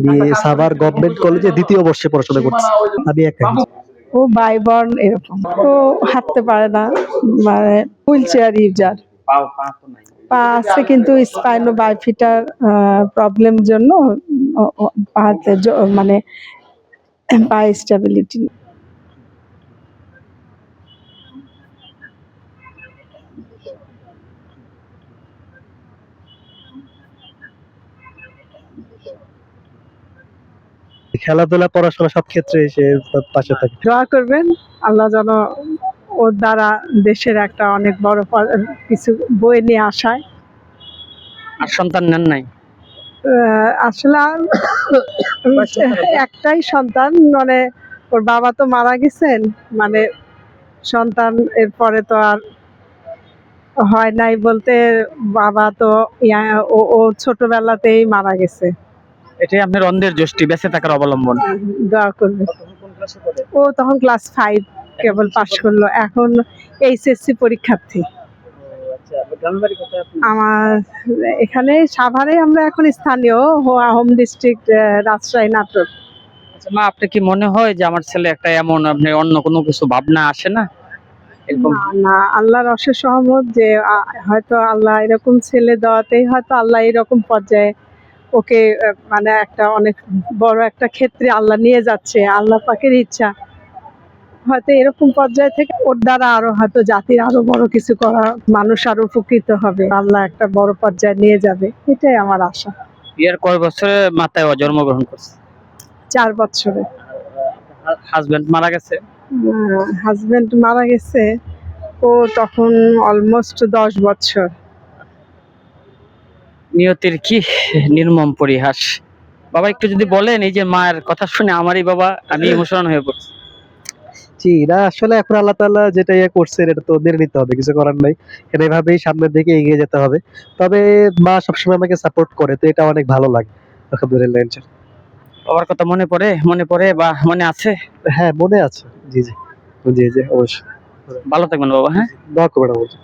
আমি সাভার গভর্নমেন্ট কলেজে দ্বিতীয় বর্ষে পড়াশোনা করছি। আমি একাই। ও ভাই বোন এরকম, ও হাঁটতে পারে না, মানে হুইল চেয়ার ইউজার। পা আছে কিন্তু স্পাইনো বাইফিটার প্রবলেম জন্য পাতে মানে পা স্টেবিলিটি। খেলাধুলা পড়াশোনা সব ক্ষেত্রে সে তার পাশে থাকে। দোয়া করবেন আল্লাহ যেন ওর দ্বারা দেশের একটা অনেক বড় কিছু বয়ে নিয়ে আসায়। আর সন্তান নেন নাই? আসলে একটাই সন্তান, মানে ওর বাবা তো মারা গেছেন, মানে সন্তান এরপরে তো আর হয় নাই বলতে, বাবা তো ও ছোটবেলাতেই মারা গেছে। এটাই আপনার অন্ধের যষ্টি, বেঁচে থাকার অবলম্বন। দোয়া করবে। ও তখন ক্লাস 5 কেবল পাশ করলো, এখন এইচএসসি পরীক্ষার্থী। আমার এখানে সাভারে, আমরা এখন স্থানীয় হোম ডিস্ট্রিক্ট রাজশাহী নাটোর। আচ্ছা মা, আপনি কি মনে হয় যে আমার ছেলে একটা এমন, আপনি অন্য কোনো কিছু ভাবনা আসে না এরকম? না না, আল্লাহর অশেষ রহমত যে হয়তো আল্লাহ এরকম ছেলে দেওয়াতেই হয়তো আল্লাহ এরকম পর্যায়ে ওকে মানে একটা অনেক বড় একটা ক্ষেত্রে আল্লাহ নিয়ে যাচ্ছে। আল্লাহ পাকের ইচ্ছা হয়তো এরকম পর্যায়ে থেকে ওর দ্বারা আরো হয়তো জাতির আরো বড় কিছু করা, মানুষ আরো উপকৃত হবে, আল্লাহ একটা বড় পর্যায়ে নিয়ে যাবে, এটাই আমার আশা। বিয়ের কয় বছরে মাথায় ও জন্মগ্রহণ করছে? 4 বছরে। হাজবেন্ড মারা গেছে? হাজবেন্ড মারা গেছে ও তখন অলমোস্ট 10 বছর। নিয়তির কি নির্মম পরিহাস। বাবা একটু যদি বলেন, এই যে মায়ের কথা শুনে আমারই বাবা, আমি ইমোশনাল হয়ে পড়ছি। জি না, আসলে এখন আল্লাহ তাআলা যেটা করছেন এটা তো মেনে নিতে হবে, কিছু করার নাই। এটা এভাবেই সামনের দিকে এগিয়ে যেতে হবে। তবে মা সবসময় আমাকে সাপোর্ট করে, তো এটা অনেক ভালো লাগে। আলহামদুলিল্লাহ। বাবার কথা মনে পড়ে বা মনে আছে? হ্যাঁ, মনে আছে। জি জি জি জি, অবশ্যই। ভালো থাকবেন বাবা। হ্যাঁ, দোয়া করবেন আমার জন্য।